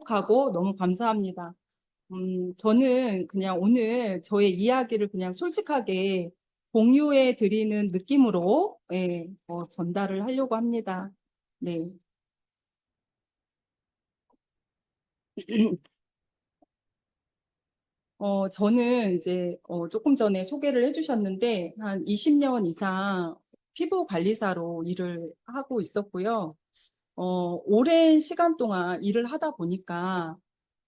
하고 너무 감사합니다. 저는 그냥 오늘 저의 이야기를 그냥 솔직하게 공유해 드리는 느낌으로 전달을 하려고 합니다. 네. 저는 이제 조금 전에 소개를 해주셨는데 한 20년 이상 피부 관리사로 일을 하고 있었고요. 오랜 시간 동안 일을 하다 보니까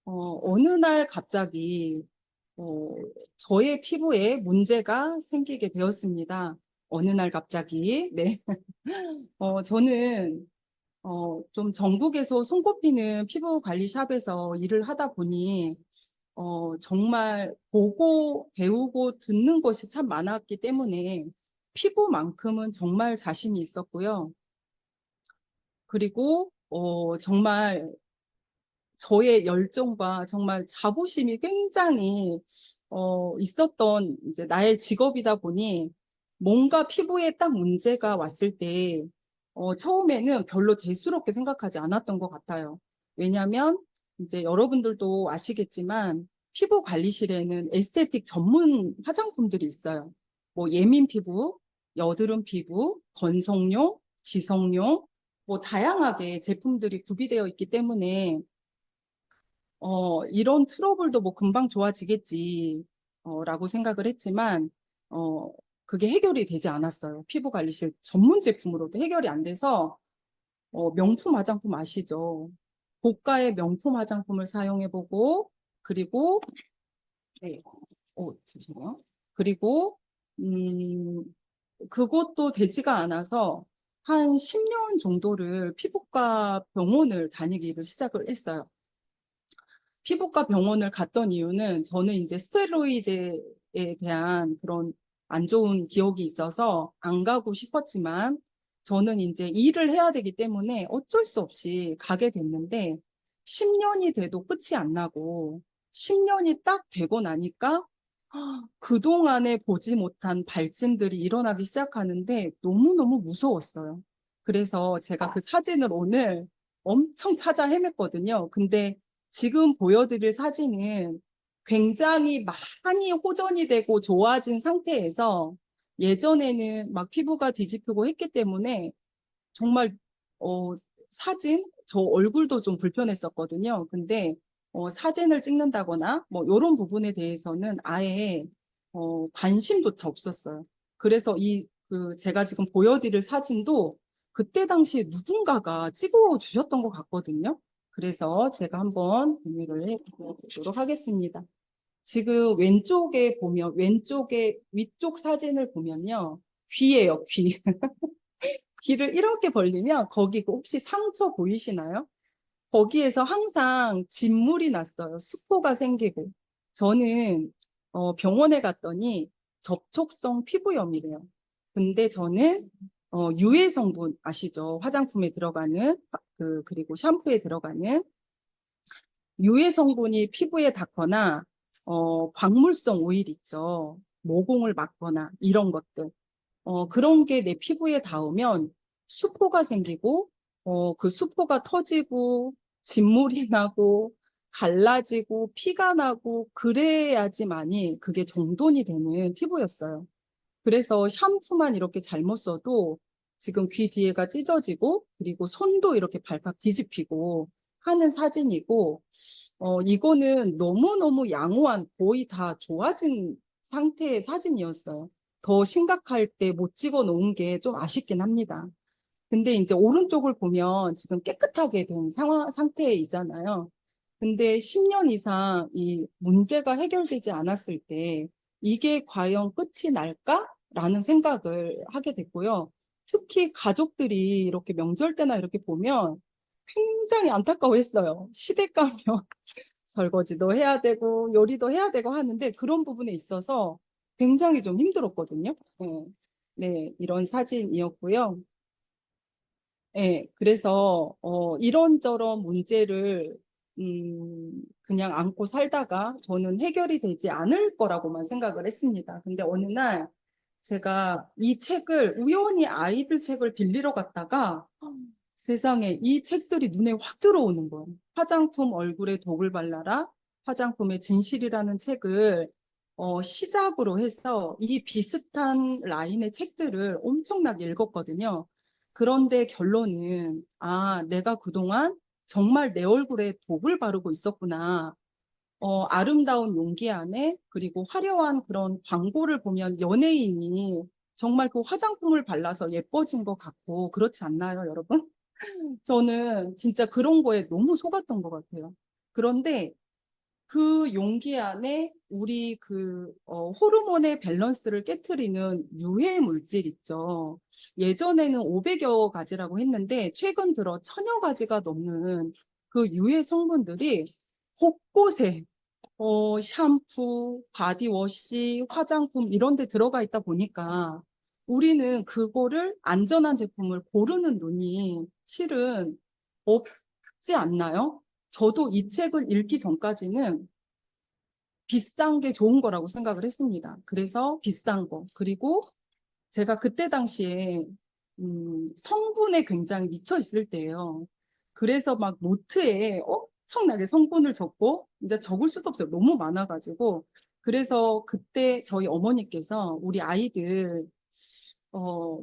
어느 날 갑자기 어, 저의 피부에 문제가 생기게 되었습니다. 어느 날 갑자기. 네. 저는 좀 전국에서 손꼽히는 피부 관리샵에서 일을 하다 보니 정말 보고 배우고 듣는 것이 참 많았기 때문에 피부만큼은 정말 자신이 있었고요. 그리고 정말 저의 열정과 정말 자부심이 굉장히 있었던 이제 나의 직업이다 보니 뭔가 피부에 딱 문제가 왔을 때 처음에는 별로 대수롭게 생각하지 않았던 것 같아요. 왜냐하면 이제 여러분들도 아시겠지만 피부 관리실에는 에스테틱 전문 화장품들이 있어요. 뭐 예민 피부, 여드름 피부, 건성용, 지성용, 뭐 다양하게 제품들이 구비되어 있기 때문에 이런 트러블도 뭐 금방 좋아지겠지, 라고 생각을 했지만, 어, 그게 해결이 되지 않았어요. 피부 관리실 전문 제품으로도 해결이 안 돼서, 명품 화장품 아시죠? 고가의 명품 화장품을 사용해보고, 그리고, 네, 잠시만요. 그리고, 음, 그것도 되지가 않아서 한 10년 정도를 피부과 병원을 다니기를 시작을 했어요. 피부과 병원을 갔던 이유는 저는 이제 스테로이드에 대한 그런 안 좋은 기억이 있어서 안 가고 싶었지만 저는 이제 일을 해야 되기 때문에 어쩔 수 없이 가게 됐는데 10년이 돼도 끝이 안 나고 10년이 딱 되고 나니까 그동안에 보지 못한 발진들이 일어나기 시작하는데 너무너무 무서웠어요. 그래서 제가 그 사진을 오늘 엄청 찾아 헤맸거든요. 근데 지금 보여드릴 사진은 굉장히 많이 호전이 되고 좋아진 상태에서 예전에는 막 피부가 뒤집히고 했기 때문에 정말 어, 사진, 저 얼굴도 좀 불편했었거든요. 근데 사진을 찍는다거나 뭐 이런 부분에 대해서는 아예 관심조차 없었어요. 그래서 제가 지금 보여드릴 사진도 그때 당시에 누군가가 찍어 주셨던 것 같거든요. 그래서 제가 한번 공유를 해보도록 하겠습니다. 지금 왼쪽에 보면, 왼쪽에 위쪽 사진을 보면요. 귀예요, 귀. 귀를 이렇게 벌리면 거기 그 혹시 상처 보이시나요? 거기에서 항상 진물이 났어요. 수포가 생기고. 저는 병원에 갔더니 접촉성 피부염이래요. 근데 저는 유해 성분 아시죠? 화장품에 들어가는 그리고 샴푸에 들어가는 유해 성분이 피부에 닿거나 광물성 오일 있죠. 모공을 막거나 이런 것들. 그런 게 내 피부에 닿으면 수포가 생기고, 그 수포가 터지고, 진물이 나고, 갈라지고, 피가 나고, 그래야지만이 그게 정돈이 되는 피부였어요. 그래서 샴푸만 이렇게 잘못 써도 지금 귀 뒤에가 찢어지고, 그리고 손도 이렇게 발칵 뒤집히고 하는 사진이고, 이거는 너무너무 양호한 거의 다 좋아진 상태의 사진이었어요. 더 심각할 때 못 찍어 놓은 게 좀 아쉽긴 합니다. 근데 이제 오른쪽을 보면 지금 깨끗하게 된 상태이잖아요. 근데 10년 이상 이 문제가 해결되지 않았을 때 이게 과연 끝이 날까라는 생각을 하게 됐고요. 특히 가족들이 이렇게 명절 때나 이렇게 보면 굉장히 안타까워했어요. 시댁 가면 설거지도 해야 되고 요리도 해야 되고 하는데 그런 부분에 있어서 굉장히 좀 힘들었거든요. 네, 네, 이런 사진이었고요. 네, 그래서 이런저런 문제를 그냥 안고 살다가 저는 해결이 되지 않을 거라고만 생각을 했습니다. 근데 어느 날 제가 이 책을 우연히 아이들 책을 빌리러 갔다가 세상에 이 책들이 눈에 확 들어오는 거예요. 화장품 얼굴에 독을 발라라, 화장품의 진실이라는 책을 시작으로 해서 이 비슷한 라인의 책들을 엄청나게 읽었거든요. 그런데 결론은 내가 그동안 정말 내 얼굴에 독을 바르고 있었구나. 아름다운 용기 안에 그리고 화려한 그런 광고를 보면 연예인이 정말 그 화장품을 발라서 예뻐진 것 같고 그렇지 않나요, 여러분? 저는 진짜 그런 거에 너무 속았던 것 같아요. 그런데 그 용기 안에 우리 호르몬의 밸런스를 깨트리는 유해 물질 있죠. 예전에는 500여 가지라고 했는데 최근 들어 1000여 가지가 넘는 그 유해 성분들이 곳곳에 샴푸, 바디워시, 화장품 이런 데 들어가 있다 보니까 우리는 그거를 안전한 제품을 고르는 눈이 실은 없지 않나요? 저도 이 책을 읽기 전까지는 비싼 게 좋은 거라고 생각을 했습니다. 그래서 비싼 거. 그리고 제가 그때 당시에 성분에 굉장히 미쳐 있을 때예요. 그래서 막 노트에 엄청나게 성분을 적고 이제 적을 수도 없어요. 너무 많아가지고. 그래서 그때 저희 어머니께서 우리 아이들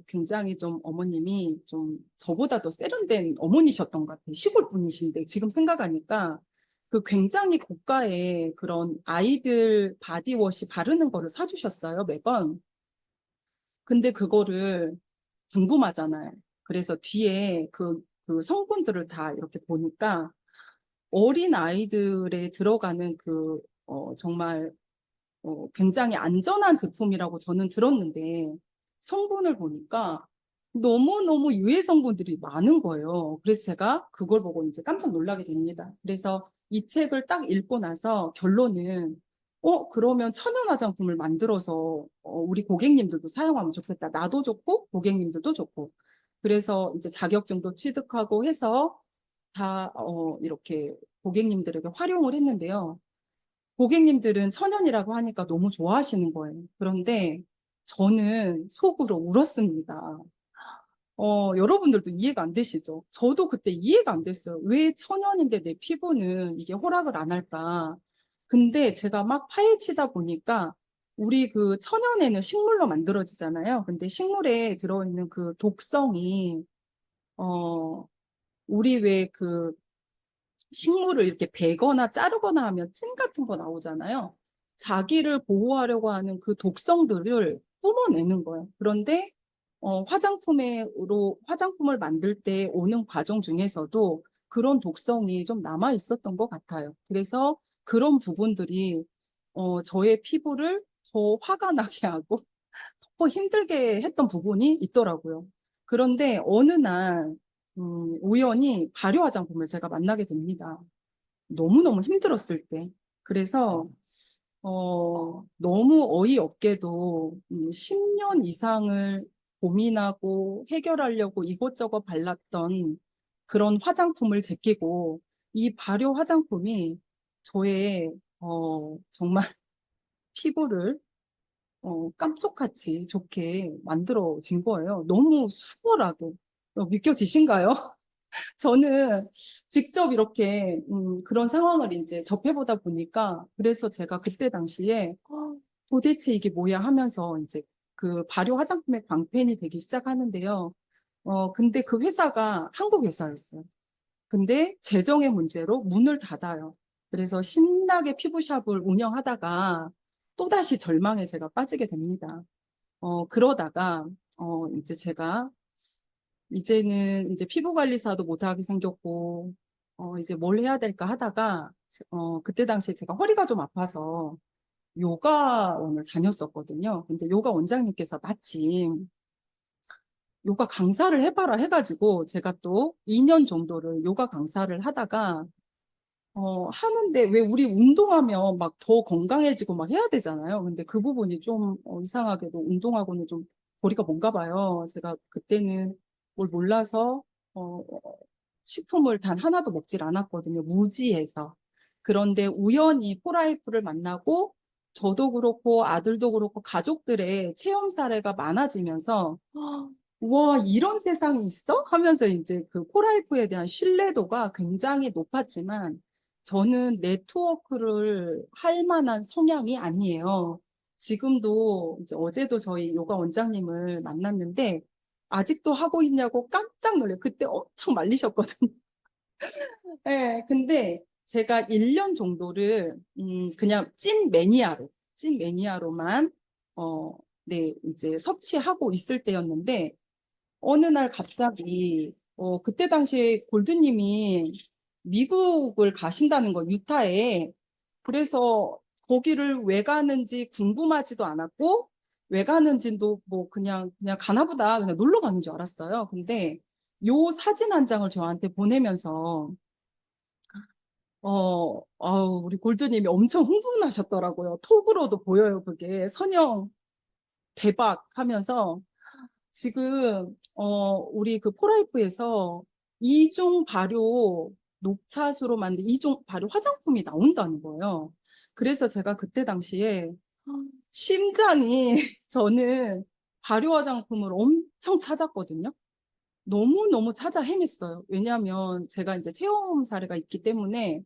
굉장히 좀 어머님이 좀 저보다 더 세련된 어머니셨던 것 같아요. 시골 분이신데 지금 생각하니까 그 굉장히 고가의 그런 아이들 바디워시 바르는 거를 사주셨어요, 매번. 근데 그거를 궁금하잖아요. 그래서 뒤에 그 성분들을 다 이렇게 보니까 어린 아이들에 들어가는 정말 굉장히 안전한 제품이라고 저는 들었는데 성분을 보니까 너무너무 유해 성분들이 많은 거예요. 그래서 제가 그걸 보고 이제 깜짝 놀라게 됩니다. 그래서 이 책을 딱 읽고 나서 결론은 그러면 천연 화장품을 만들어서 우리 고객님들도 사용하면 좋겠다. 나도 좋고 고객님들도 좋고. 그래서 이제 자격증도 취득하고 해서 다 이렇게 고객님들에게 활용을 했는데요. 고객님들은 천연이라고 하니까 너무 좋아하시는 거예요. 그런데 저는 속으로 울었습니다. 여러분들도 이해가 안 되시죠? 저도 그때 이해가 안 됐어요. 왜 천연인데 내 피부는 이게 허락을 안 할까? 근데 제가 막 파헤치다 보니까 우리 그 천연에는 식물로 만들어지잖아요. 근데 식물에 들어있는 그 독성이, 어, 우리 왜 식물을 이렇게 베거나 자르거나 하면 찐 같은 거 나오잖아요. 자기를 보호하려고 하는 그 독성들을 뿜어내는 거예요. 그런데 화장품을 만들 때 오는 과정 중에서도 그런 독성이 좀 남아 있었던 것 같아요. 그래서 그런 부분들이 저의 피부를 더 화가 나게 하고 더 힘들게 했던 부분이 있더라고요. 그런데 어느 날 우연히 발효 화장품을 제가 만나게 됩니다. 너무너무 힘들었을 때. 그래서 너무 어이없게도 10년 이상을 고민하고 해결하려고 이것저것 발랐던 그런 화장품을 제끼고 이 발효 화장품이 저의 정말 피부를 깜짝같이 좋게 만들어진 거예요. 너무 수월하게. 믿겨지신가요? 저는 직접 이렇게 그런 상황을 이제 접해보다 보니까 그래서 제가 그때 당시에 도대체 이게 뭐야 하면서 이제 그 발효 화장품의 광팬이 되기 시작하는데요. 근데 그 회사가 한국 회사였어요. 근데 재정의 문제로 문을 닫아요. 그래서 신나게 피부샵을 운영하다가 또다시 절망에 제가 빠지게 됩니다. 그러다가 이제 제가 이제는 이제 피부관리사도 못하게 생겼고, 이제 뭘 해야 될까 하다가, 그때 당시에 제가 허리가 좀 아파서 요가원을 다녔었거든요. 근데 요가 원장님께서 마침 요가 강사를 해봐라 해가지고 제가 또 2년 정도를 요가 강사를 하다가, 하는데 왜 우리 운동하면 막 더 건강해지고 막 해야 되잖아요. 근데 그 부분이 좀 이상하게도 운동하고는 좀 거리가 먼가 봐요. 제가 그때는 뭘 몰라서 식품을 단 하나도 먹질 않았거든요. 무지해서. 그런데 우연히 포라이프를 만나고 저도 그렇고 아들도 그렇고 가족들의 체험 사례가 많아지면서 우와, 이런 세상이 있어? 하면서 이제 그 코라이프에 대한 신뢰도가 굉장히 높았지만 저는 네트워크를 할 만한 성향이 아니에요. 지금도 이제 어제도 저희 요가 원장님을 만났는데 아직도 하고 있냐고 깜짝 놀래요. 그때 엄청 말리셨거든요. 네, 근데 제가 1년 정도를 그냥 찐 매니아로만 네, 이제 섭취하고 있을 때였는데 어느 날 갑자기 그때 당시에 골드님이 미국을 가신다는 거 유타에. 그래서 거기를 왜 가는지 궁금하지도 않았고 왜 가는지도 뭐 그냥 가나 보다 그냥 놀러 가는 줄 알았어요. 근데 요 사진 한 장을 저한테 보내면서 우리 골드님이 엄청 흥분하셨더라고요. 톡으로도 보여요. 그게 선영 대박 하면서 지금 우리 그 포라이프에서 이중 발효 녹차수로 만든 이중 발효 화장품이 나온다는 거예요. 그래서 제가 그때 당시에 심장이 저는 발효 화장품을 엄청 찾았거든요. 너무너무 찾아 헤맸어요. 왜냐하면 제가 이제 체험 사례가 있기 때문에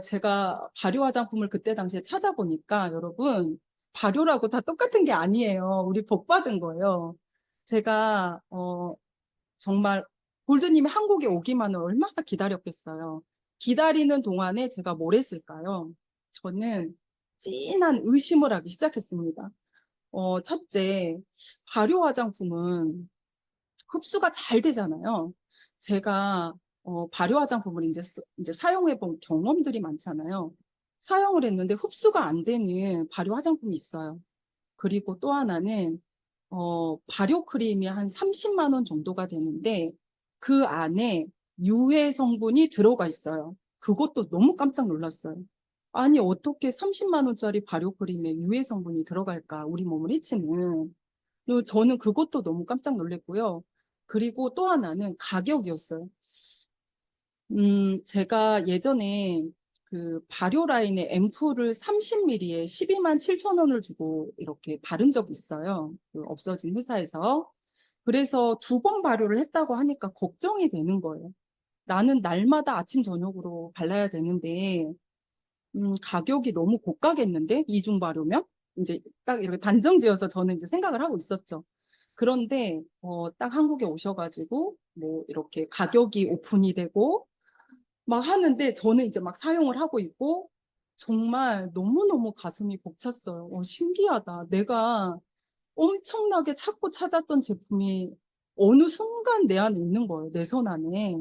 제가 발효 화장품을 그때 당시에 찾아보니까 여러분, 발효라고 다 똑같은 게 아니에요. 우리 복 받은 거예요. 제가, 정말 골드님이 한국에 오기만을 얼마나 기다렸겠어요. 기다리는 동안에 제가 뭘 했을까요? 저는 진한 의심을 하기 시작했습니다. 첫째, 발효 화장품은 흡수가 잘 되잖아요. 제가 발효 화장품을 이제 사용해 본 경험들이 많잖아요. 사용을 했는데 흡수가 안 되는 발효 화장품이 있어요. 그리고 또 하나는 발효 크림이 한 30만 원 정도가 되는데 그 안에 유해 성분이 들어가 있어요. 그것도 너무 깜짝 놀랐어요. 아니, 어떻게 30만 원짜리 발효 크림에 유해 성분이 들어갈까? 우리 몸을 해치는. 그리고 저는 그것도 너무 깜짝 놀랐고요. 그리고 또 하나는 가격이었어요. 제가 예전에 그 발효 라인의 앰플을 30ml에 12만 7천 원을 주고 이렇게 바른 적이 있어요. 그 없어진 회사에서. 그래서 2번 발효를 했다고 하니까 걱정이 되는 거예요. 나는 날마다 아침, 저녁으로 발라야 되는데, 가격이 너무 고가겠는데? 이중 발효면? 이제 딱 이렇게 단정 지어서 저는 이제 생각을 하고 있었죠. 그런데, 딱 한국에 오셔가지고, 뭐, 이렇게 가격이 오픈이 되고, 막 하는데 저는 이제 막 사용을 하고 있고 정말 너무너무 가슴이 벅찼어요. 신기하다. 내가 엄청나게 찾고 찾았던 제품이 어느 순간 내 안에 있는 거예요. 내 손 안에.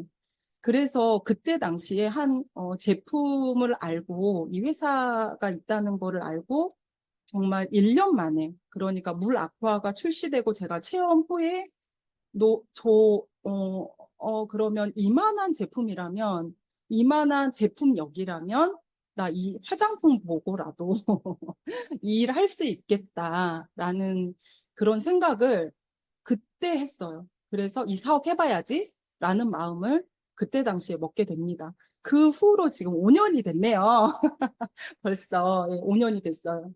그래서 그때 당시에 한 제품을 알고 이 회사가 있다는 거를 알고 정말 1년 만에 그러니까 물 아쿠아가 출시되고 제가 체험 후에 그러면 이만한 제품이라면, 이만한 제품력이라면, 나 이 화장품 보고라도 일할 수 있겠다라는 그런 생각을 그때 했어요. 그래서 이 사업 해봐야지 라는 마음을 그때 당시에 먹게 됩니다. 그 후로 지금 5년이 됐네요. 벌써 5년이 됐어요.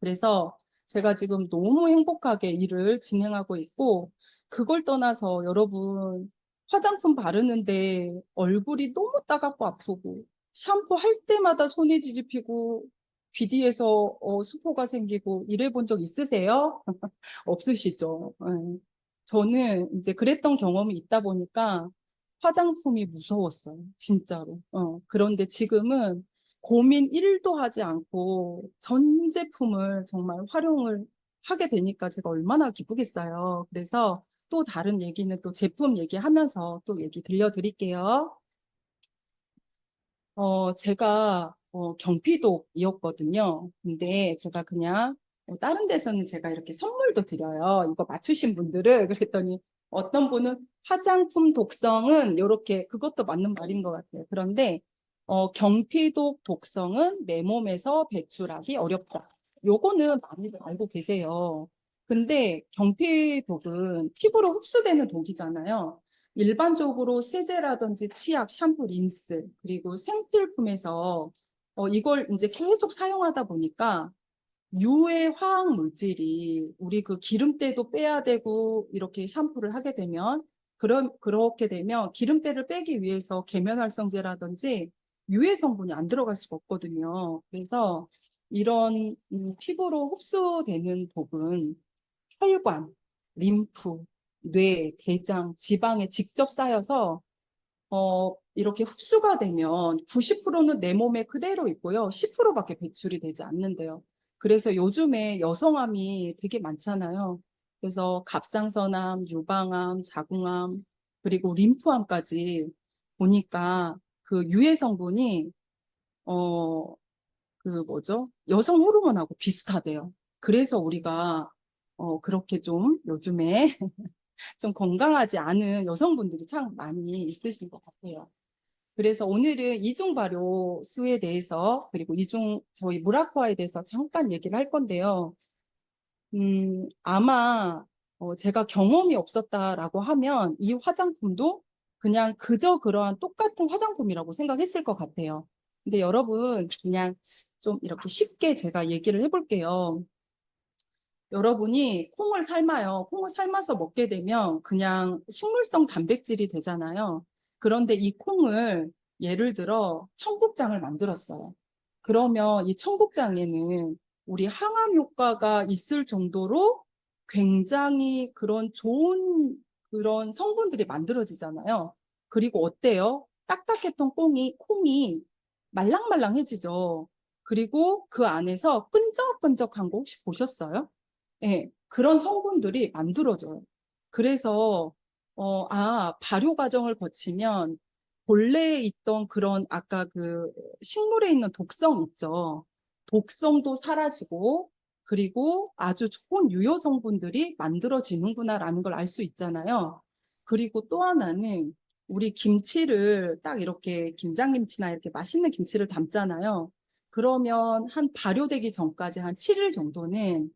그래서 제가 지금 너무 행복하게 일을 진행하고 있고, 그걸 떠나서 여러분, 화장품 바르는데 얼굴이 너무 따갑고 아프고, 샴푸 할 때마다 손이 뒤집히고, 귀 뒤에서 수포가 생기고, 이래 본 적 있으세요? 없으시죠? 예. 저는 이제 그랬던 경험이 있다 보니까 화장품이 무서웠어요. 진짜로. 그런데 지금은 고민 1도 하지 않고 전 제품을 정말 활용을 하게 되니까 제가 얼마나 기쁘겠어요. 그래서 또 다른 얘기는 또 제품 얘기하면서 또 얘기 들려드릴게요. 제가 경피독이었거든요. 근데 제가 그냥 다른 데서는 제가 이렇게 선물도 드려요. 이거 맞추신 분들을. 그랬더니 어떤 분은 화장품 독성은 이렇게 그것도 맞는 말인 것 같아요. 그런데 경피독 독성은 내 몸에서 배출하기 어렵다. 요거는 많이들 알고 계세요. 근데 경피독은 피부로 흡수되는 독이잖아요. 일반적으로 세제라든지 치약, 샴푸, 린스, 그리고 생필품에서 이걸 이제 계속 사용하다 보니까 유해 화학 물질이 우리 그 기름때도 빼야 되고 이렇게 샴푸를 하게 되면 그렇게 되면 기름때를 빼기 위해서 계면활성제라든지 유해 성분이 안 들어갈 수가 없거든요. 그래서 이런 피부로 흡수되는 독은 혈관, 림프, 뇌, 대장, 지방에 직접 쌓여서 이렇게 흡수가 되면 90%는 내 몸에 그대로 있고요. 10%밖에 배출이 되지 않는데요. 그래서 요즘에 여성암이 되게 많잖아요. 그래서 갑상선암, 유방암, 자궁암, 그리고 림프암까지 보니까 그 유해 성분이 어, 그 뭐죠? 여성 호르몬하고 비슷하대요. 그래서 우리가 그렇게 좀 요즘에 좀 건강하지 않은 여성분들이 참 많이 있으신 것 같아요. 그래서 오늘은 이중 발효수에 대해서 그리고 저희 무라코아에 대해서 잠깐 얘기를 할 건데요. 아마 제가 경험이 없었다라고 하면 이 화장품도 그냥 그저 그러한 똑같은 화장품이라고 생각했을 것 같아요. 근데 여러분 그냥 좀 이렇게 쉽게 제가 얘기를 해볼게요. 여러분이 콩을 삶아요. 콩을 삶아서 먹게 되면 그냥 식물성 단백질이 되잖아요. 그런데 이 콩을 예를 들어 청국장을 만들었어요. 그러면 이 청국장에는 우리 항암 효과가 있을 정도로 굉장히 그런 좋은 그런 성분들이 만들어지잖아요. 그리고 어때요? 딱딱했던 콩이 말랑말랑해지죠. 그리고 그 안에서 끈적끈적한 거 혹시 보셨어요? 예, 그런 성분들이 만들어져요. 그래서, 발효 과정을 거치면 본래에 있던 그런 아까 그 식물에 있는 독성 있죠. 독성도 사라지고, 그리고 아주 좋은 유효 성분들이 만들어지는구나라는 걸 알 수 있잖아요. 그리고 또 하나는 우리 김치를 딱 이렇게 김장김치나 이렇게 맛있는 김치를 담잖아요. 그러면 한 발효되기 전까지 한 7일 정도는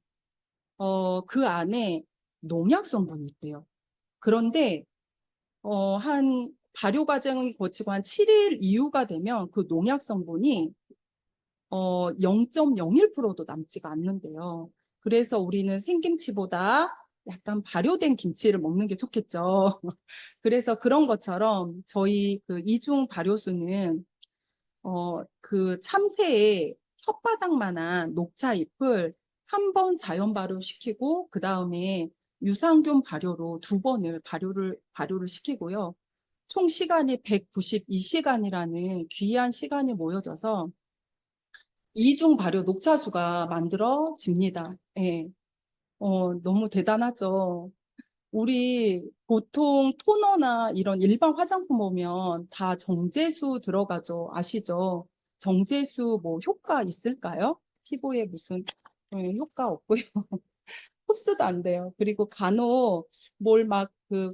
그 안에 농약 성분이 있대요. 그런데 한 발효 과정을 거치고 한 7일 이후가 되면 그 농약 성분이 0.01%도 남지가 않는데요. 그래서 우리는 생김치보다 약간 발효된 김치를 먹는 게 좋겠죠. 그래서 그런 것처럼 저희 그 이중 발효수는 그 참새의 혓바닥만한 녹차잎을 한 번 자연 발효시키고 그 다음에 유산균 발효로 두 번을 발효를 시키고요. 총 시간이 192시간이라는 귀한 시간이 모여져서 이중 발효 녹차수가 만들어집니다. 예. 너무 대단하죠. 우리 보통 토너나 이런 일반 화장품 보면 다 정제수 들어가죠. 아시죠? 정제수 뭐 효과 있을까요? 피부에 무슨 효과 없고요. 흡수도 안 돼요. 그리고 간혹 뭘 막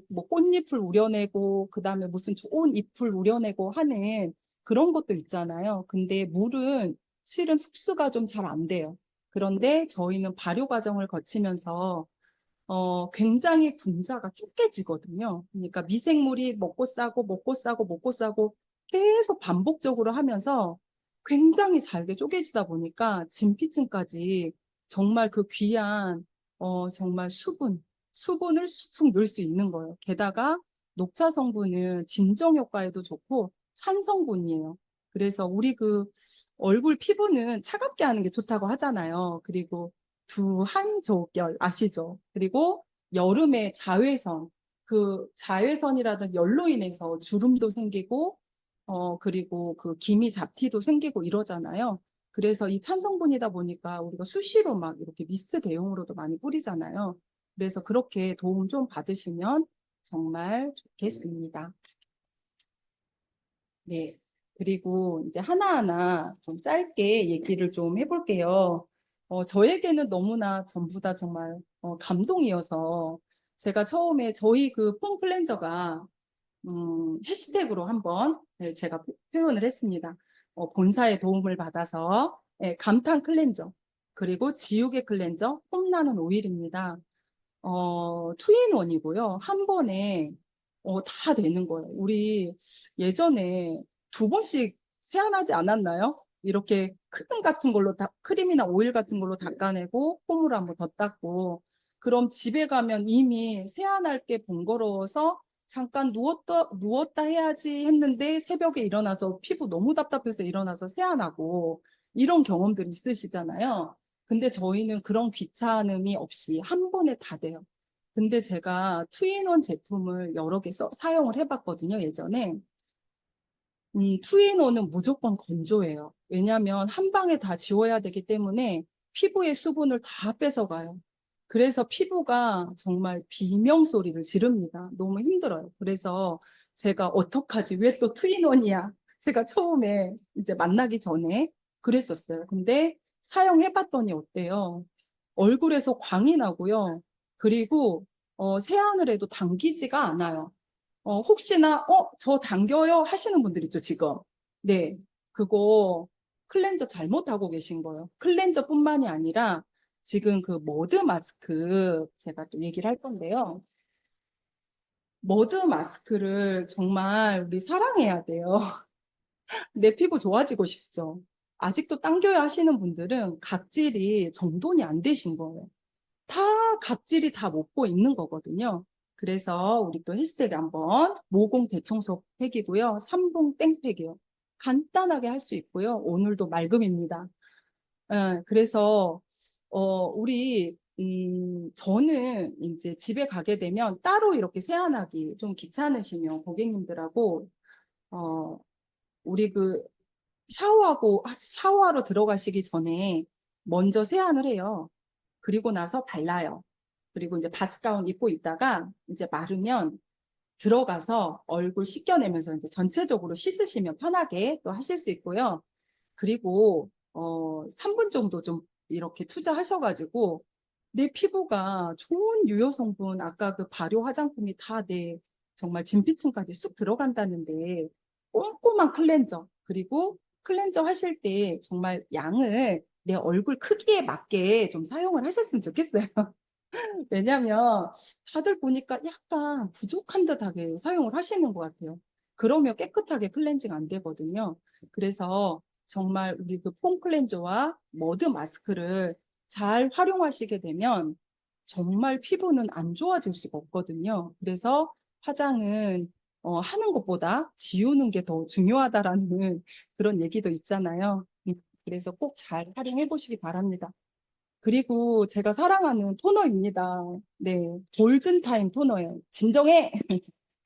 뭐 꽃잎을 우려내고 그다음에 무슨 좋은 잎을 우려내고 하는 그런 것도 있잖아요. 근데 물은 실은 흡수가 좀 잘 안 돼요. 그런데 저희는 발효 과정을 거치면서 굉장히 분자가 쪼개지거든요. 그러니까 미생물이 먹고 싸고 먹고 싸고 먹고 싸고 계속 반복적으로 하면서 굉장히 잘게 쪼개지다 보니까 진피층까지 정말 그 귀한 정말 수분을 쑥 넣을 수 있는 거예요. 게다가 녹차 성분은 진정 효과에도 좋고 찬 성분이에요. 그래서 우리 그 얼굴 피부는 차갑게 하는 게 좋다고 하잖아요. 그리고 두한저결 아시죠? 그리고 여름에 자외선, 그 자외선이라든 열로 인해서 주름도 생기고, 그리고 그 기미 잡티도 생기고 이러잖아요. 그래서 이 찬성분이다 보니까 우리가 수시로 막 이렇게 미스트 대용으로도 많이 뿌리잖아요. 그래서 그렇게 도움 좀 받으시면 정말 좋겠습니다. 네. 그리고 이제 하나하나 좀 짧게 얘기를 좀 해볼게요. 저에게는 너무나 전부 다 정말 감동이어서 제가 처음에 저희 그 폼 클렌저가 해시태그로 한번 제가 표현을 했습니다. 본사의 도움을 받아서 감탄 클렌저 그리고 지우개 클렌저 폼나는 오일입니다. 투인원이고요. 한 번에 다 되는 거예요. 우리 예전에 두 번씩 세안하지 않았나요? 이렇게 크림 같은 걸로 크림이나 오일 같은 걸로 닦아내고 폼으로 한번 더 닦고 그럼 집에 가면 이미 세안할 게 번거로워서 잠깐 누웠다 해야지 했는데 새벽에 일어나서 피부 너무 답답해서 일어나서 세안하고 이런 경험들 있으시잖아요. 근데 저희는 그런 귀찮음이 없이 한 번에 다 돼요. 근데 제가 투인원 제품을 여러 개 사용을 해봤거든요, 예전에. 투인원은 무조건 건조해요. 왜냐하면 한 방에 다 지워야 되기 때문에 피부의 수분을 다 뺏어가요. 그래서 피부가 정말 비명 소리를 지릅니다. 너무 힘들어요. 그래서 제가 어떡하지? 왜 또 투인원이야? 제가 처음에 이제 만나기 전에 그랬었어요. 근데 사용해봤더니 어때요? 얼굴에서 광이 나고요. 그리고 세안을 해도 당기지가 않아요. 혹시나, 저 당겨요? 하시는 분들 있죠, 지금. 네. 그거 클렌저 잘못하고 계신 거예요. 클렌저뿐만이 아니라 지금 그 머드 마스크 제가 또 얘기를 할 건데요. 머드 마스크를 정말 우리 사랑해야 돼요. 내 피부 좋아지고 싶죠. 아직도 당겨야 하시는 분들은 각질이 정돈이 안 되신 거예요. 다 각질이 다 먹고 있는 거거든요. 그래서 우리 또 해시태그 한번 모공 대청소 팩이고요. 삼봉 땡팩이요. 간단하게 할 수 있고요. 오늘도 맑음입니다. 그래서 우리 저는 이제 집에 가게 되면 따로 이렇게 세안하기 좀 귀찮으시면 고객님들하고 어, 우리 그 샤워하러 들어가시기 전에 먼저 세안을 해요. 그리고 나서 발라요. 그리고 이제 바스가운 입고 있다가 이제 마르면 들어가서 얼굴 씻겨내면서 이제 전체적으로 씻으시면 편하게 또 하실 수 있고요. 그리고 3분 정도 좀 이렇게 투자하셔가지고 내 피부가 좋은 유효 성분 아까 그 발효 화장품이 다 내 정말 진피층까지 쑥 들어간다는데 꼼꼼한 클렌저 그리고 클렌저 하실 때 정말 양을 내 얼굴 크기에 맞게 좀 사용을 하셨으면 좋겠어요. 왜냐면 다들 보니까 약간 부족한 듯하게 사용을 하시는 것 같아요. 그러면 깨끗하게 클렌징 안 되거든요. 그래서 정말 우리 그 폼 클렌저와 머드 마스크를 잘 활용하시게 되면 정말 피부는 안 좋아질 수가 없거든요. 그래서 화장은 하는 것보다 지우는 게 더 중요하다라는 그런 얘기도 있잖아요. 그래서 꼭 잘 활용해 보시기 바랍니다. 그리고 제가 사랑하는 토너입니다. 네, 골든타임 토너예요. 진정해!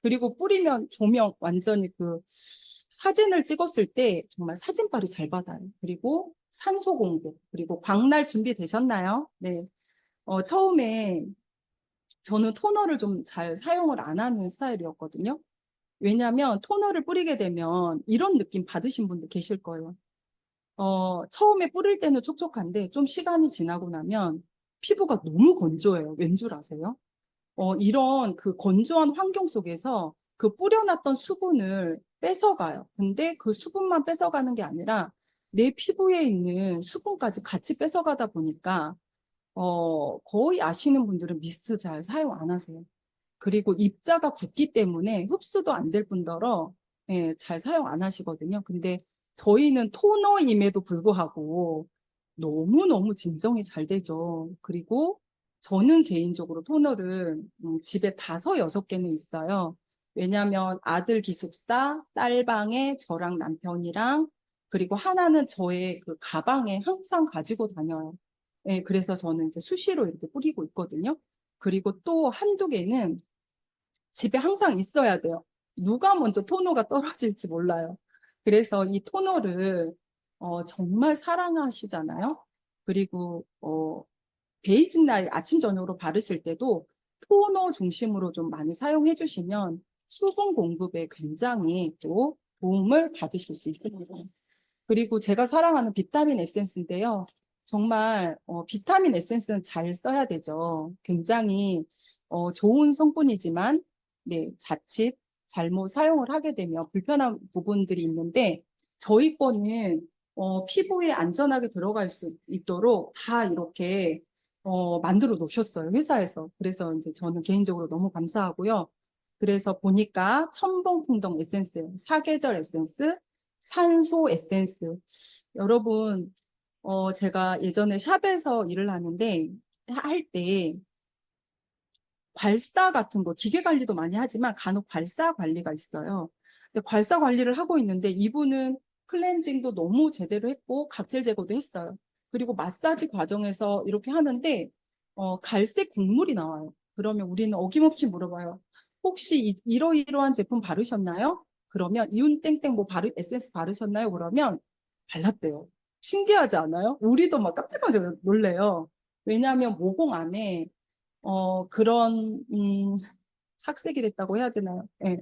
그리고 뿌리면 조명 완전히 그 사진을 찍었을 때 정말 사진빨이 잘 받아요. 그리고 산소 공급, 그리고 광날 준비되셨나요? 네. 처음에 저는 토너를 좀 잘 사용을 안 하는 스타일이었거든요. 왜냐하면 토너를 뿌리게 되면 이런 느낌 받으신 분들 계실 거예요. 처음에 뿌릴 때는 촉촉한데 좀 시간이 지나고 나면 피부가 너무 건조해요. 왠 줄 아세요? 이런 그 건조한 환경 속에서 그 뿌려놨던 수분을 뺏어가요. 근데 그 수분만 뺏어가는 게 아니라 내 피부에 있는 수분까지 같이 뺏어가다 보니까 거의 아시는 분들은 미스트 잘 사용 안 하세요. 그리고 입자가 굳기 때문에 흡수도 안 될 뿐더러 예, 잘 사용 안 하시거든요. 근데 저희는 토너임에도 불구하고 너무너무 진정이 잘 되죠. 그리고 저는 개인적으로 토너를 집에 5, 6개는 있어요. 왜냐하면 아들 기숙사, 딸방에 저랑 남편이랑 그리고 하나는 저의 그 가방에 항상 가지고 다녀요. 예, 그래서 저는 이제 수시로 이렇게 뿌리고 있거든요. 그리고 또 한두 개는 집에 항상 있어야 돼요. 누가 먼저 토너가 떨어질지 몰라요. 그래서 이 토너를 정말 사랑하시잖아요. 그리고 베이직 라인 아침 저녁으로 바르실 때도 토너 중심으로 좀 많이 사용해 주시면 수분 공급에 굉장히 또 도움을 받으실 수 있습니다. 그리고 제가 사랑하는 비타민 에센스인데요. 정말 비타민 에센스는 잘 써야 되죠. 굉장히 좋은 성분이지만 네, 자칫 잘못 사용을 하게 되면 불편한 부분들이 있는데 저희 거는 피부에 안전하게 들어갈 수 있도록 다 이렇게 만들어 놓으셨어요. 회사에서. 그래서 이제 저는 개인적으로 너무 감사하고요. 그래서 보니까 첨벙풍덩 에센스, 사계절 에센스, 산소 에센스. 여러분, 제가 예전에 샵에서 일을 하는데, 할 때, 괄사 같은 거, 기계 관리도 많이 하지만 간혹 괄사 관리가 있어요. 근데 괄사 관리를 하고 있는데 이분은 클렌징도 너무 제대로 했고 각질 제거도 했어요. 그리고 마사지 과정에서 이렇게 하는데 갈색 국물이 나와요. 그러면 우리는 어김없이 물어봐요. 혹시 이러이러한 제품 바르셨나요? 그러면 이윤 땡땡 뭐 에센스 바르셨나요? 그러면 발랐대요. 신기하지 않아요? 우리도 막 깜짝깜짝 놀래요. 왜냐하면 모공 안에 그런, 착색이 됐다고 해야 되나요? 예.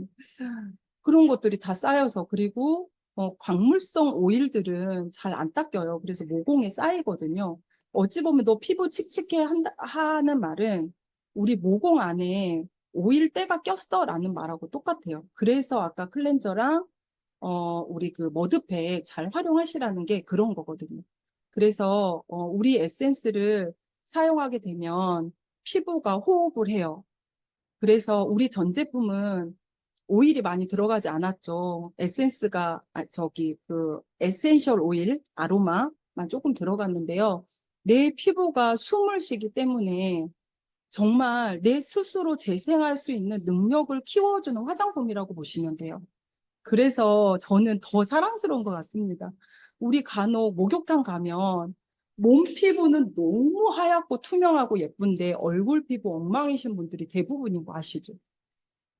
그런 것들이 다 쌓여서, 그리고, 광물성 오일들은 잘 안 닦여요. 그래서 모공에 쌓이거든요. 어찌 보면 너 피부 칙칙해 하는 말은 우리 모공 안에 오일 때가 꼈어 라는 말하고 똑같아요. 그래서 아까 클렌저랑, 우리 그 머드팩 잘 활용하시라는 게 그런 거거든요. 그래서, 우리 에센스를 사용하게 되면 피부가 호흡을 해요. 그래서 우리 전 제품은 오일이 많이 들어가지 않았죠. 에센스가, 저기, 그, 에센셜 오일, 아로마만 조금 들어갔는데요. 내 피부가 숨을 쉬기 때문에 정말 내 스스로 재생할 수 있는 능력을 키워주는 화장품이라고 보시면 돼요. 그래서 저는 더 사랑스러운 것 같습니다. 우리 간혹 목욕탕 가면 몸 피부는 너무 하얗고 투명하고 예쁜데 얼굴 피부 엉망이신 분들이 대부분인 거 아시죠?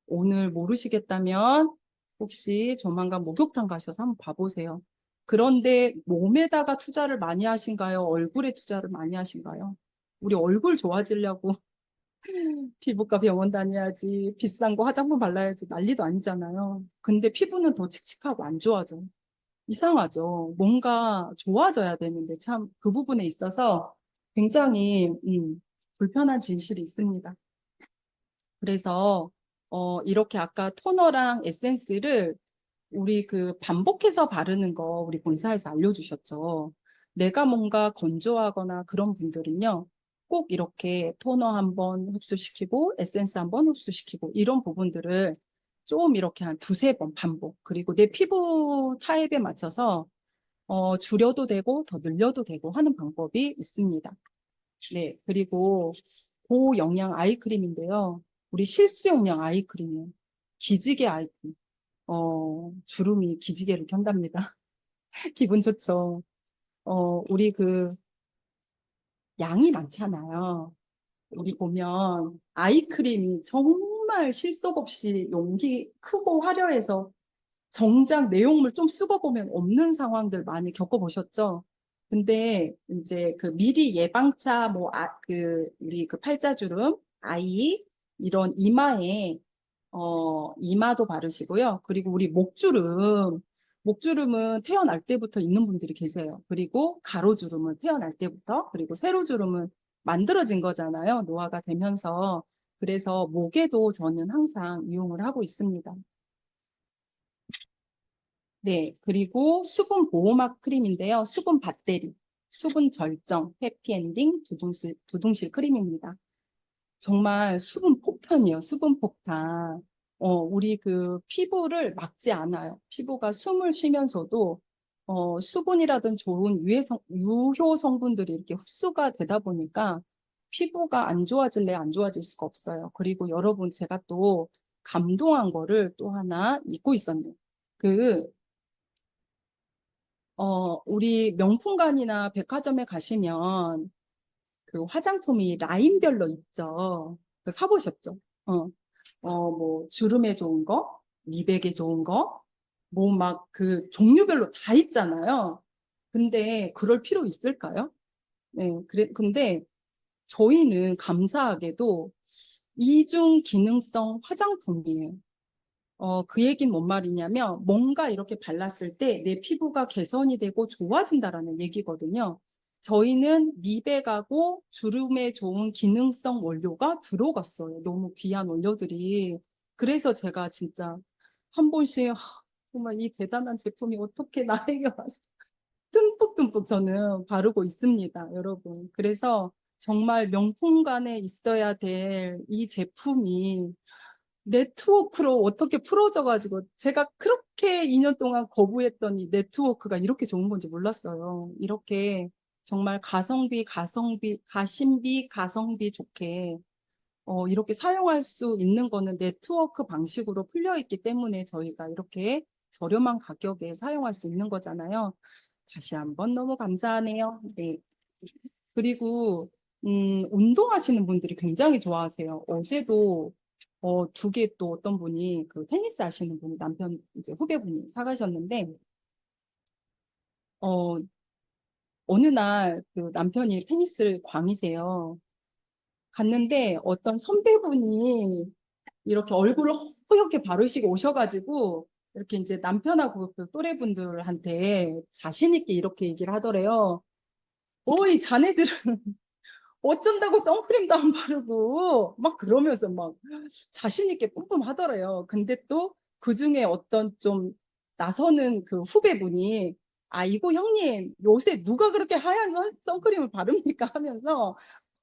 오늘 모르시겠다면 혹시 조만간 목욕탕 가셔서 한번 봐보세요. 그런데 몸에다가 투자를 많이 하신가요? 얼굴에 투자를 많이 하신가요? 우리 얼굴 좋아지려고 피부과 병원 다녀야지, 비싼 거 화장품 발라야지 난리도 아니잖아요. 근데 피부는 더 칙칙하고 안 좋아져. 이상하죠. 뭔가 좋아져야 되는데 참 그 부분에 있어서 굉장히 불편한 진실이 있습니다. 그래서 이렇게 아까 토너랑 에센스를 우리 그 반복해서 바르는 거 우리 본사에서 알려주셨죠. 내가 뭔가 건조하거나 그런 분들은요, 꼭 이렇게 토너 한번 흡수시키고 에센스 한번 흡수시키고 이런 부분들을 좀 이렇게 한 두세 번 반복. 그리고 내 피부 타입에 맞춰서 줄여도 되고 더 늘려도 되고 하는 방법이 있습니다. 네, 그리고 고영양 아이크림인데요. 우리 실수용량 아이크림이에요. 기지개 아이크림. 주름이 기지개를 켠답니다. 기분 좋죠. 우리 그 양이 많잖아요. 우리 보면 아이크림이 정말 실속 없이 용기 크고 화려해서 정작 내용물 좀 쓰고 보면 없는 상황들 많이 겪어보셨죠? 근데 이제 그 미리 예방차 우리 그 팔자주름, 아이 이런 이마에 이마도 바르시고요. 그리고 우리 목주름은 태어날 때부터 있는 분들이 계세요. 그리고 가로주름은 태어날 때부터, 그리고 세로주름은 만들어진 거잖아요. 노화가 되면서. 그래서 목에도 저는 항상 이용을 하고 있습니다. 네, 그리고 수분 보호막 크림인데요. 수분 밭대리, 수분 절정, 해피엔딩, 두둥실 크림입니다. 정말 수분 폭탄이에요. 수분 폭탄. 우리 그 피부를 막지 않아요. 피부가 숨을 쉬면서도 수분이라든 좋은 유효 성분들이 이렇게 흡수가 되다 보니까 피부가 안 좋아질래 안 좋아질 수가 없어요. 그리고 여러분 제가 또 감동한 거를 또 하나 잊고 있었네요. 그 우리 명품관이나 백화점에 가시면 그 화장품이 라인별로 있죠. 그 사보셨죠? 뭐 주름에 좋은 거, 미백에 좋은 거, 뭐 막 그 종류별로 다 있잖아요. 근데 그럴 필요 있을까요? 네, 근데 저희는 감사하게도 이중 기능성 화장품이에요. 그 얘기는 뭔 말이냐면 뭔가 이렇게 발랐을 때 내 피부가 개선이 되고 좋아진다라는 얘기거든요. 저희는 미백하고 주름에 좋은 기능성 원료가 들어갔어요. 너무 귀한 원료들이. 그래서 제가 진짜 한 번씩 정말 이 대단한 제품이 어떻게 나에게 와서 듬뿍듬뿍 저는 바르고 있습니다, 여러분. 그래서 정말 명품관에 있어야 될 이 제품이 네트워크로 어떻게 풀어져가지고 제가 그렇게 2년 동안 거부했더니 네트워크가 이렇게 좋은 건지 몰랐어요. 이렇게 정말 가성비 좋게 이렇게 사용할 수 있는 거는 네트워크 방식으로 풀려 있기 때문에 저희가 이렇게 저렴한 가격에 사용할 수 있는 거잖아요. 다시 한번 너무 감사하네요. 네. 그리고 운동하시는 분들이 굉장히 좋아하세요. 어제도 두 개 또 어떤 분이 그 테니스 하시는 분이 남편 이제 후배분이 사가셨는데 어 어느 날 그 남편이 테니스를 광이세요. 갔는데 어떤 선배분이 이렇게 얼굴을 허옇게 바르시고 오셔가지고 이렇게 이제 남편하고 그 또래분들한테 자신 있게 이렇게 얘기를 하더래요. 어이 자네들은 어쩐다고 선크림도 안 바르고 막 그러면서 막 자신 있게 뿜뿜하더래요. 근데 또 그중에 어떤 좀 나서는 그 후배분이 아 이거 형님 요새 누가 그렇게 하얀 선크림을 바릅니까 하면서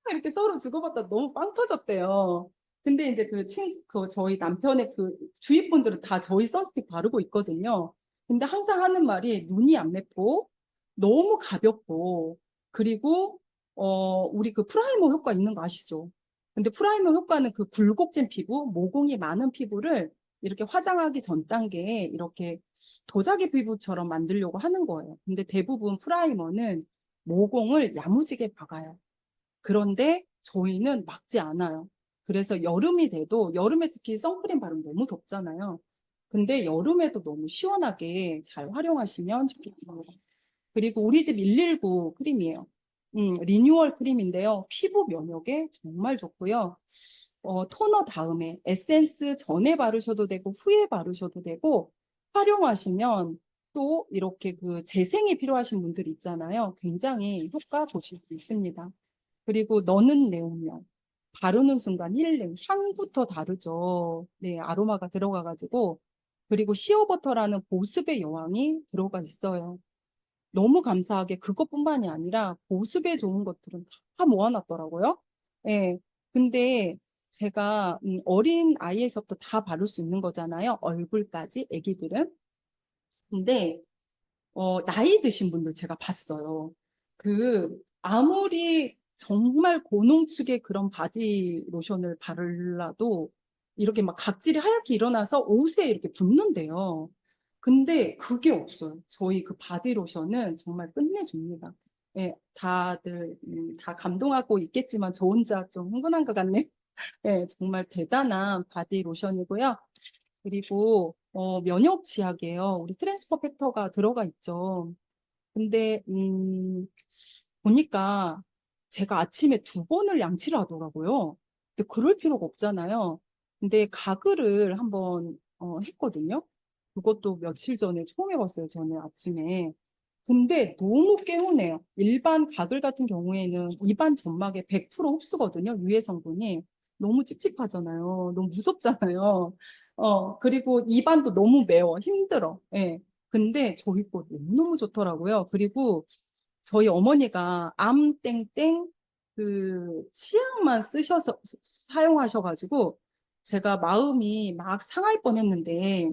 이렇게 서로 주고받다 너무 빵 터졌대요. 근데 이제 그 저희 남편의 그 주위 분들은 다 저희 선스틱 바르고 있거든요. 근데 항상 하는 말이 눈이 안 맵고 너무 가볍고 그리고 우리 그 프라이머 효과 있는 거 아시죠? 근데 프라이머 효과는 그 굴곡진 피부, 모공이 많은 피부를 이렇게 화장하기 전 단계에 이렇게 도자기 피부처럼 만들려고 하는 거예요. 근데 대부분 프라이머는 모공을 야무지게 박아요. 그런데 저희는 막지 않아요. 그래서 여름이 돼도 여름에 특히 선크림 바르면 너무 덥잖아요. 근데 여름에도 너무 시원하게 잘 활용하시면 좋겠습니다. 그리고 우리 집 119 크림이에요. 리뉴얼 크림인데요. 피부 면역에 정말 좋고요. 토너 다음에 에센스 전에 바르셔도 되고 후에 바르셔도 되고 활용하시면 또 이렇게 그 재생이 필요하신 분들 있잖아요. 굉장히 효과 보실 수 있습니다. 그리고 너는 내운명 바르는 순간 힐링 향부터 다르죠. 네, 아로마가 들어가가지고 그리고 시어버터라는 보습의 여왕이 들어가 있어요. 너무 감사하게 그것뿐만이 아니라 보습에 좋은 것들은 다 모아놨더라고요. 예. 근데 제가 어린 아이에서부터 다 바를 수 있는 거잖아요. 얼굴까지 애기들은. 근데 나이 드신 분들 제가 봤어요. 아무리 정말 고농축의 그런 바디 로션을 바르라도 이렇게 막 각질이 하얗게 일어나서 옷에 이렇게 붙는데요. 근데 그게 없어요. 저희 그 바디 로션은 정말 끝내줍니다. 예, 다들 다 감동하고 있겠지만 저 혼자 좀 흥분한 것 같네. 예, 정말 대단한 바디 로션이고요. 그리고 면역 지약이에요. 우리 트랜스퍼 팩터가 들어가 있죠. 근데 보니까 제가 아침에 2번을 양치를 하더라고요. 근데 그럴 필요가 없잖아요. 근데 가글을 한번 했거든요. 그것도 며칠 전에 처음 해봤어요. 저는 아침에. 근데 너무 개운해요. 일반 가글 같은 경우에는 입안 점막에 100% 흡수거든요. 유해 성분이. 너무 찝찝하잖아요. 너무 무섭잖아요. 그리고 입안도 너무 매워. 힘들어. 예. 근데 저희 거 너무너무 좋더라고요. 그리고 저희 어머니가 암땡땡 그 치약만 사용하셔가지고 제가 마음이 막 상할 뻔했는데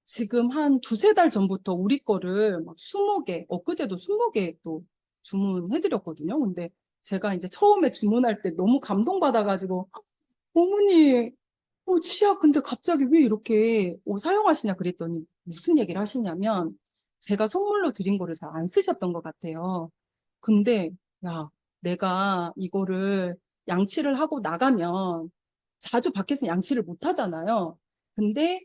지금 한 2~3달 전부터 우리 거를 막 20개, 엊그제도 20개 또 주문해드렸거든요. 근데 제가 이제 처음에 주문할 때 너무 감동받아가지고, 어머니, 치약 근데 갑자기 왜 이렇게 사용하시냐 그랬더니 무슨 얘기를 하시냐면, 제가 선물로 드린 거를 잘 안 쓰셨던 것 같아요. 근데, 야, 내가 이거를 양치를 하고 나가면 자주 밖에서 양치를 못 하잖아요. 근데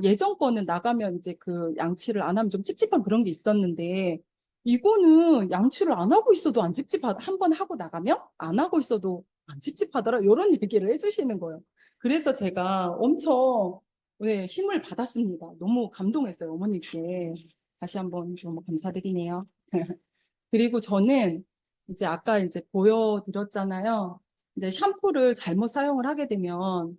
예전 거는 나가면 이제 그 양치를 안 하면 좀 찝찝한 그런 게 있었는데 이거는 양치를 안 하고 있어도 안 찝찝하다. 한 번 하고 나가면 안 하고 있어도 안 찝찝하더라. 이런 얘기를 해주시는 거예요. 그래서 제가 엄청 네, 힘을 받았습니다. 너무 감동했어요. 어머니께. 다시 한번 너무 감사드리네요. 그리고 저는 이제 아까 이제 보여드렸잖아요. 이제 샴푸를 잘못 사용을 하게 되면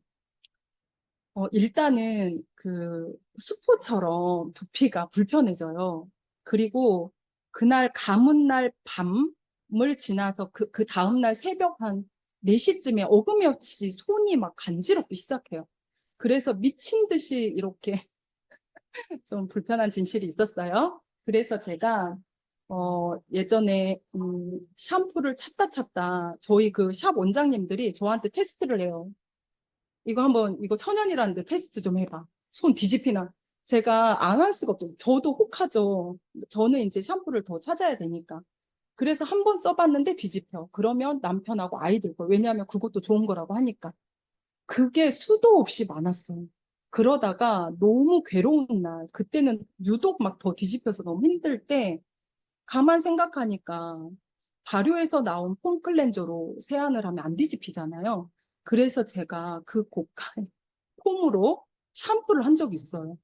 일단은 그 수포처럼 두피가 불편해져요. 그리고 그날 감은 날 밤을 지나서 그 다음날 새벽 한 4시쯤에 어금없이 손이 막 간지럽기 시작해요. 그래서 미친 듯이 이렇게 좀 불편한 진실이 있었어요. 그래서 제가 예전에 샴푸를 찾다 저희 그 샵 원장님들이 저한테 테스트를 해요. 이거 한번 이거 천연이라는데 테스트 좀 해봐. 손 뒤집히나. 제가 안 할 수가 없죠. 저도 혹하죠. 저는 이제 샴푸를 더 찾아야 되니까. 그래서 한 번 써봤는데 뒤집혀. 그러면 남편하고 아이들 거. 왜냐하면 그것도 좋은 거라고 하니까. 그게 수도 없이 많았어요. 그러다가 너무 괴로운 날, 그때는 유독 막 더 뒤집혀서 너무 힘들 때, 가만 생각하니까 발효에서 나온 폼 클렌저로 세안을 하면 안 뒤집히잖아요. 그래서 제가 그 고가의 폼으로 샴푸를 한 적이 있어요.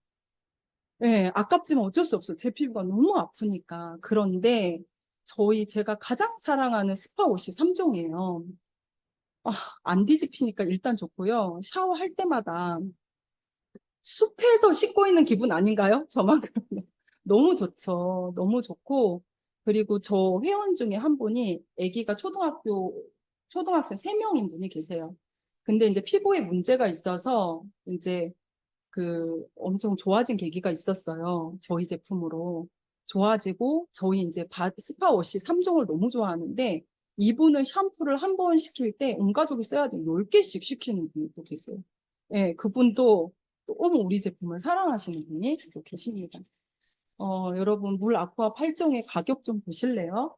예, 아깝지만 어쩔 수 없어요. 제 피부가 너무 아프니까. 그런데 제가 가장 사랑하는 스파워시 3종이에요. 아, 안 뒤집히니까 일단 좋고요. 샤워할 때마다 숲에서 씻고 있는 기분 아닌가요? 저만 그러면. 너무 좋죠. 너무 좋고. 그리고 저 회원 중에 한 분이 아기가 초등학생 3명인 분이 계세요. 근데 이제 피부에 문제가 있어서 이제 그 엄청 좋아진 계기가 있었어요. 저희 제품으로. 좋아지고 저희 이제 스파워시 3종을 너무 좋아하는데 이분은 샴푸를 한 번 시킬 때 온 가족이 써야 돼 10개씩 시키는 분이 또 계세요. 예, 그분도 너무 우리 제품을 사랑하시는 분이 또 계십니다. 여러분 물 아쿠아 8종의 가격 좀 보실래요?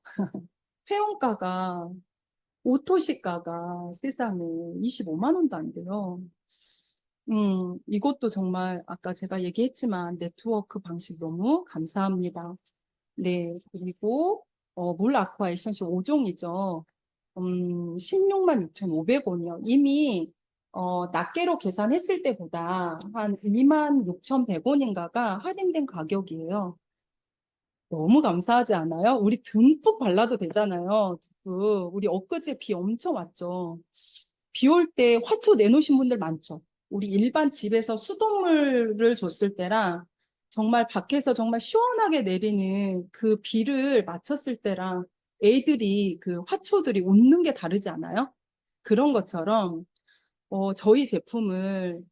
회원가가 오토시가가 세상에 25만 원도 안 돼요. 이것도 정말 아까 제가 얘기했지만 네트워크 방식 너무 감사합니다. 네, 그리고 물 아쿠아 에센셜 5종이죠. 16만 6,500원이요. 이미 낱개로 계산했을 때보다 한 2만 6,100원인가가 할인된 가격이에요. 너무 감사하지 않아요? 우리 듬뿍 발라도 되잖아요. 듬뿍. 우리 엊그제 비 엄청 왔죠. 비 올 때 화초 내놓으신 분들 많죠. 우리 일반 집에서 수돗물을 줬을 때랑 정말 밖에서 정말 시원하게 내리는 그 비를 맞췄을 때랑 애들이 그 화초들이 웃는 게 다르지 않아요? 그런 것처럼 저희 제품을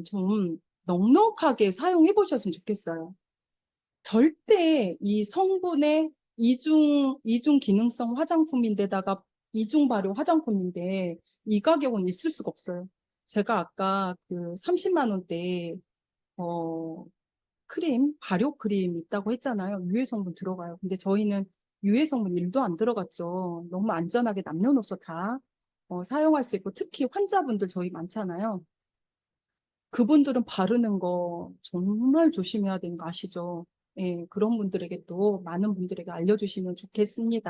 좀 넉넉하게 사용해 보셨으면 좋겠어요. 절대 이 성분의 이중 기능성 화장품인데다가 이중 발효 화장품인데 이 가격은 있을 수가 없어요. 제가 아까 그 30만 원대 어 발효 크림 있다고 했잖아요. 유해 성분 들어가요. 근데 저희는 유해 성분 1도 안 들어갔죠. 너무 안전하게 남녀노소 다 사용할 수 있고 특히 환자분들 저희 많잖아요. 그분들은 바르는 거 정말 조심해야 되는 거 아시죠? 예, 그런 분들에게 또 많은 분들에게 알려주시면 좋겠습니다.